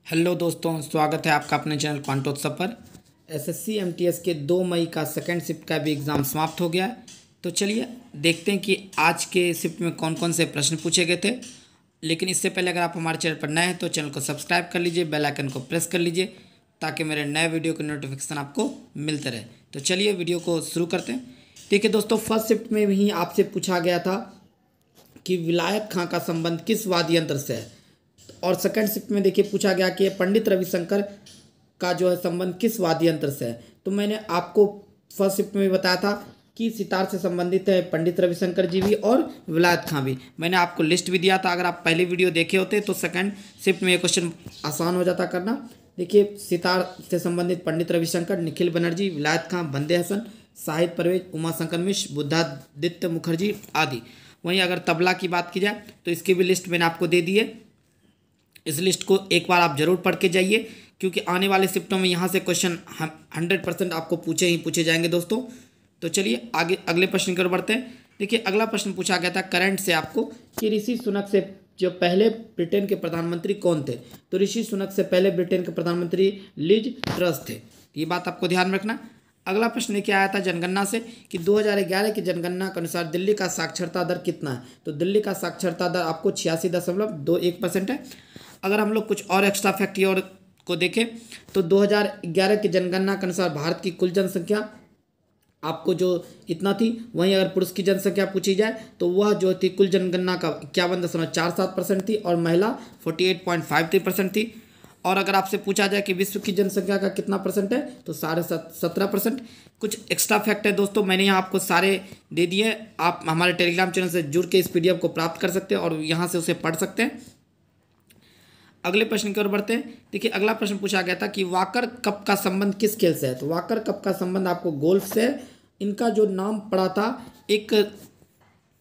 Hello दोस्तों, स्वागत है आपका अपने चैनल क्वांटोत्सव पर। एसएससी एमटीएस के 2 मई का सेकंड शिफ्ट का भी एग्ज़ाम समाप्त हो गया है। तो चलिए देखते हैं कि आज के शिफ्ट में कौन कौन से प्रश्न पूछे गए थे। लेकिन इससे पहले अगर आप हमारे चैनल पर नए हैं तो चैनल को सब्सक्राइब कर लीजिए, बेल आइकन को प्रेस कर लीजिए ताकि मेरे नए वीडियो के नोटिफिकेशन आपको मिलते रहे। तो चलिए वीडियो को शुरू करते हैं। देखिए दोस्तों, फर्स्ट शिफ्ट में भी आपसे पूछा गया था कि विलायत खां का संबंध किस वाद्य यंत्र से है, और सेकंड शिफ्ट में देखिए पूछा गया कि पंडित रविशंकर का जो है संबंध किस वाद्य यंत्र से है। तो मैंने आपको फर्स्ट शिफ्ट में भी बताया था कि सितार से संबंधित है पंडित रविशंकर जी भी और विलायत खां भी। मैंने आपको लिस्ट भी दिया था, अगर आप पहले वीडियो देखे होते तो सेकंड शिफ्ट में ये क्वेश्चन आसान हो जाता करना। देखिए, सितार से संबंधित पंडित रविशंकर, निखिल बनर्जी, विलायत खां, बंदे हसन, शाहिद परवेज, उमाशंकर मिश्र, बुद्धादित्य मुखर्जी आदि। वहीं अगर तबला की बात की जाए तो इसकी भी लिस्ट मैंने आपको दे दी है। इस लिस्ट को एक बार आप जरूर पढ़ के जाइए, क्योंकि आने वाले शिफ्टों में यहाँ से क्वेश्चन 100% आपको पूछे जाएंगे दोस्तों। तो चलिए आगे अगले प्रश्न की ओर बढ़ते हैं। देखिए, अगला प्रश्न पूछा गया था करंट से आपको कि ऋषि सुनक से जो पहले ब्रिटेन के प्रधानमंत्री कौन थे। तो ऋषि सुनक से पहले ब्रिटेन के प्रधानमंत्री लिज ट्रस थे। ये बात आपको ध्यान में रखना। अगला प्रश्न क्या आया था जनगणना से कि 2011 की जनगणना के अनुसार दिल्ली का साक्षरता दर कितना है। तो दिल्ली का साक्षरता दर आपको 86.21% है। अगर हम लोग कुछ और एक्स्ट्रा फैक्ट और को देखें तो 2011 की जनगणना के अनुसार भारत की कुल जनसंख्या आपको जो इतना थी, वहीं अगर पुरुष की जनसंख्या पूछी जाए तो वह जो थी कुल जनगणना का 51.47% थी और महिला 48.53% थी। और अगर आपसे पूछा जाए कि विश्व की जनसंख्या का कितना परसेंट है तो 17.5%। कुछ एक्स्ट्रा फैक्ट है दोस्तों, मैंने यहाँ आपको सारे दे दिए। आप हमारे टेलीग्राम चैनल से जुड़ के इस पीडीएफ को प्राप्त कर सकते हैं और यहाँ से उसे पढ़ सकते हैं। अगले प्रश्न की ओर बढ़ते हैं। देखिए, अगला प्रश्न पूछा गया था कि वाकर कप का संबंध किस खेल से है। तो वाकर कप का संबंध आपको गोल्फ से है। इनका जो नाम पड़ा था, एक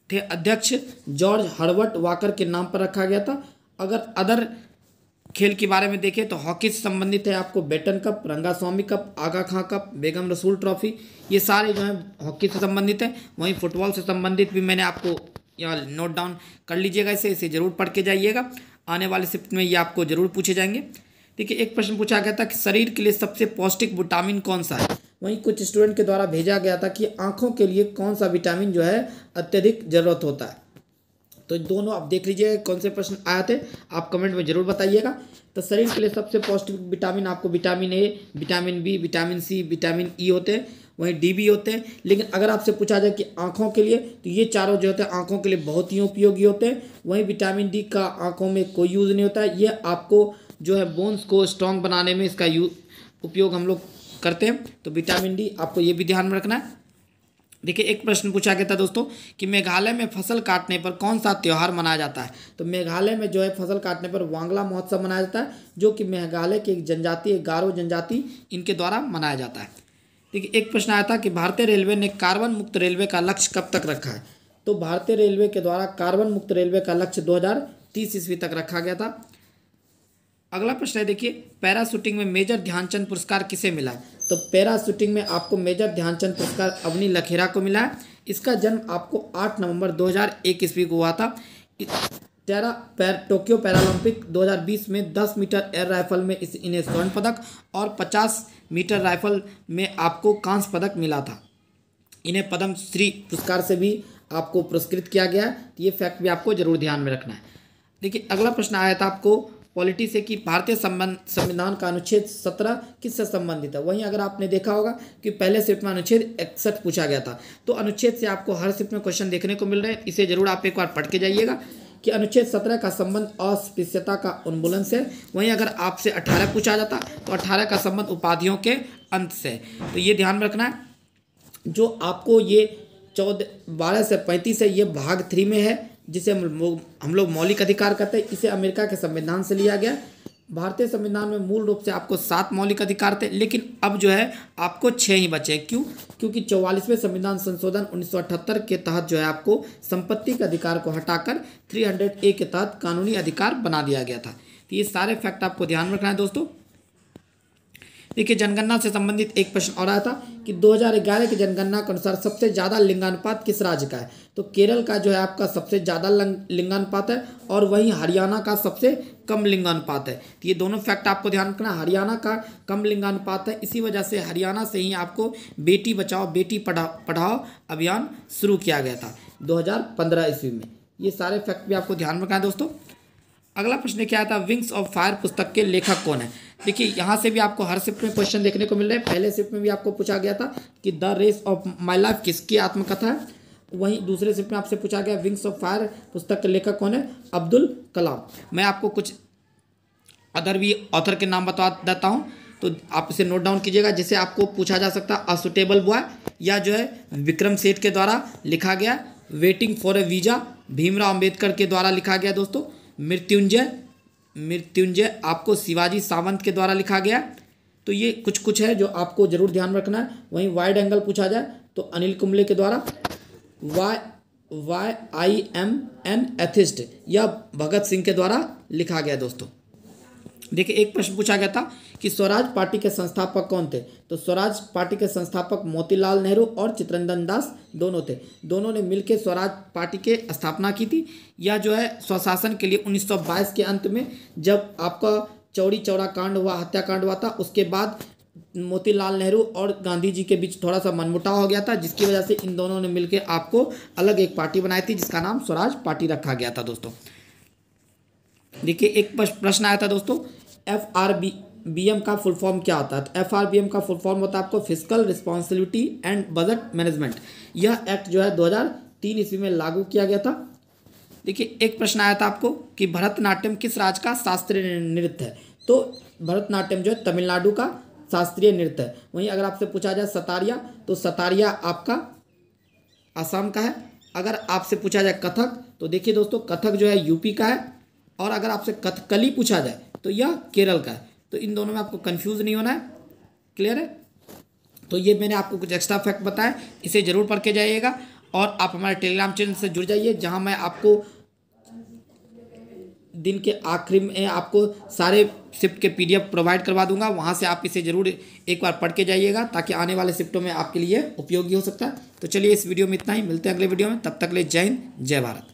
थे अध्यक्ष जॉर्ज हर्बर्ट वाकर के नाम पर रखा गया था। अगर अदर खेल के बारे में देखें तो हॉकी से संबंधित है आपको बेटन कप, रंगास्वामी कप, आगा खां कप, बेगम रसूल ट्रॉफी, ये सारे जो हैं हॉकी से संबंधित है। वहीं फुटबॉल से संबंधित भी मैंने आपको यहाँ नोट डाउन कर लीजिएगा, इसे जरूर पढ़ के जाइएगा। आने वाले शिफ्ट में ये आपको जरूर पूछे जाएंगे। देखिए, एक प्रश्न पूछा गया था कि शरीर के लिए सबसे पौष्टिक विटामिन कौन सा है। वहीं कुछ स्टूडेंट के द्वारा भेजा गया था कि आंखों के लिए कौन सा विटामिन जो है अत्यधिक जरूरत होता है। तो दोनों आप देख लीजिए कौन से प्रश्न आए थे, आप कमेंट में जरूर बताइएगा। तो शरीर के लिए सबसे पौष्टिक विटामिन आपको vitamin A, vitamin B, vitamin C, vitamin E होते हैं, वहीं डी भी होते हैं। लेकिन अगर आपसे पूछा जाए कि आंखों के लिए, तो ये चारों जो होते हैं आंखों के लिए बहुत ही उपयोगी होते हैं। वहीं विटामिन डी का आंखों में कोई यूज़ नहीं होता है। ये आपको जो है बोन्स को स्ट्रॉन्ग बनाने में इसका उपयोग हम लोग करते हैं। तो विटामिन डी आपको ये भी ध्यान में रखना है। देखिए, एक प्रश्न पूछा गया था दोस्तों कि मेघालय में फसल काटने पर कौन सा त्यौहार मनाया जाता है। तो मेघालय में जो है फसल काटने पर वांगला महोत्सव मनाया जाता है, जो कि मेघालय की एक जनजाति, गारो जनजाति, इनके द्वारा मनाया जाता है। देखिए, एक प्रश्न आया था कि भारतीय रेलवे ने कार्बन मुक्त रेलवे का लक्ष्य कब तक रखा है। तो भारतीय रेलवे के द्वारा कार्बन मुक्त रेलवे का लक्ष्य 2030 ईस्वी तक रखा गया था। अगला प्रश्न है, देखिए, पैराशूटिंग में मेजर ध्यानचंद पुरस्कार किसे मिला है। तो पैराशूटिंग में आपको मेजर ध्यानचंद पुरस्कार अवनी लखेरा को मिला है। इसका जन्म आपको 8 नवंबर 2001 ईस्वी को हुआ था। टोक्यो पैरालंपिक 2020 में 10 मीटर एयर राइफल में इन्हें स्वर्ण पदक और 50 मीटर राइफल में आपको कांस्य पदक मिला था। इन्हें पद्म श्री पुरस्कार से भी आपको पुरस्कृत किया गया है। तो ये फैक्ट भी आपको जरूर ध्यान में रखना है। देखिए, अगला प्रश्न आया था आपको पॉलिटी से कि भारतीय संविधान का अनुच्छेद 17 किससे संबंधित है। वहीं अगर आपने देखा होगा कि पहले शिफ्ट में अनुच्छेद 61 पूछा गया था, तो अनुच्छेद से आपको हर शिफ्ट में क्वेश्चन देखने को मिल रहे हैं। इसे जरूर आप एक बार पढ़ के जाइएगा कि अनुच्छेद 17 का संबंध अस्पृश्यता का उन्मूलन से। वहीं अगर आपसे 18 पूछा जाता तो 18 का संबंध उपाधियों के अंत से। तो ये ध्यान में रखना है। जो आपको ये 12 से 35 है, ये भाग 3 में है, जिसे हम लोग मौलिक अधिकार कहते हैं। इसे अमेरिका के संविधान से लिया गया। भारतीय संविधान में मूल रूप से आपको 7 मौलिक अधिकार थे, लेकिन अब जो है आपको 6 ही बचे। क्यों? क्योंकि 44वें संविधान संशोधन 1978 के तहत जो है आपको संपत्ति के अधिकार को हटाकर 300A के तहत कानूनी अधिकार बना दिया गया था। तो ये सारे फैक्ट आपको ध्यान में रखना है दोस्तों। देखिए जनगणना से संबंधित एक प्रश्न और आया था कि 2011 की जनगणना के अनुसार सबसे ज़्यादा लिंगानुपात किस राज्य का है। तो केरल का जो है आपका सबसे ज़्यादा लिंगानुपात है और वहीं हरियाणा का सबसे कम लिंगानुपात है। तो ये दोनों फैक्ट आपको ध्यान रखना, हरियाणा का कम लिंगानुपात है, इसी वजह से हरियाणा से ही आपको बेटी बचाओ बेटी पढ़ाओ अभियान शुरू किया गया था 2015 ईस्वी में। ये सारे फैक्ट भी आपको ध्यान रखना है दोस्तों। अगला प्रश्न क्या था, विंग्स ऑफ फायर पुस्तक के लेखक कौन है। देखिए यहाँ से भी आपको हर शिफ्ट में क्वेश्चन देखने को मिल रहे हैं। पहले शिफ्ट में भी आपको पूछा गया था कि the race of my life किसकी आत्मकथा है, वहीं दूसरे शिफ्ट में आपसे पूछा गया विंग्स ऑफ फायर पुस्तक के लेखक कौन है, अब्दुल कलाम। मैं आपको कुछ अदर भी ऑथर के नाम बता देता हूँ, तो आप इसे नोट डाउन कीजिएगा। जिसे आपको पूछा जा सकता है अ सुटेबल बॉय, या जो है विक्रम सेठ के द्वारा लिखा गया waiting for A visa, Bhimrao Ambedkar के द्वारा लिखा गया दोस्तों मृत्युंजय आपको शिवाजी सावंत के द्वारा लिखा गया। तो ये कुछ है जो आपको जरूर ध्यान रखना है। वहीं वाइड एंगल पूछा जाए तो अनिल कुंबले के द्वारा why I am an atheist, या भगत सिंह के द्वारा लिखा गया दोस्तों। देखिए एक प्रश्न पूछा गया था कि स्वराज पार्टी के संस्थापक कौन थे। तो स्वराज पार्टी के संस्थापक मोतीलाल नेहरू और चित्तरंजन दास दोनों थे। दोनों ने मिलकर स्वराज पार्टी की स्थापना की थी। यह जो है स्वशासन के लिए 1922 के अंत में जब आपका चौरी चौरा कांड हुआ, हत्याकांड हुआ था, उसके बाद मोतीलाल नेहरू और गांधी जी के बीच थोड़ा सा मनमुटाव हो गया था, जिसकी वजह से इन दोनों ने मिलकर आपको अलग एक पार्टी बनाई थी जिसका नाम स्वराज पार्टी रखा गया था दोस्तों। देखिए एक प्रश्न आया था दोस्तों, FRBM का फुल फॉर्म क्या होता है। तो FRBM का फुल फॉर्म होता है आपको physical responsibility and budget management. यह एक्ट जो है 2003 ईस्वी में लागू किया गया था। देखिए एक प्रश्न आया था आपको कि भरतनाट्यम किस राज्य का शास्त्रीय नृत्य है। तो भरतनाट्यम जो है तमिलनाडु का शास्त्रीय नृत्य है। वहीं अगर आपसे पूछा जाए सतारिया, तो सतारिया आपका असम का है। अगर आपसे पूछा जाए कथक, तो देखिए दोस्तों कथक जो है यूपी का है। और अगर आपसे कथकली पूछा जाए तो यह केरल का है। तो इन दोनों में आपको कंफ्यूज नहीं होना है, क्लियर है। तो ये मैंने आपको कुछ एक्स्ट्रा फैक्ट बताया, इसे जरूर पढ़ के जाइएगा। और आप हमारे टेलीग्राम चैनल से जुड़ जाइए, जहां मैं आपको दिन के आखिरी में आपको सारे शिफ्ट के PDF प्रोवाइड करवा दूंगा। वहां से आप इसे जरूर एक बार पढ़ के जाइएगा, ताकि आने वाले शिफ्टों में आपके लिए उपयोगी हो सकता है। तो चलिए इस वीडियो में इतना ही, मिलते हैं अगले वीडियो में। तब तक ले जय हिंद, जय भारत।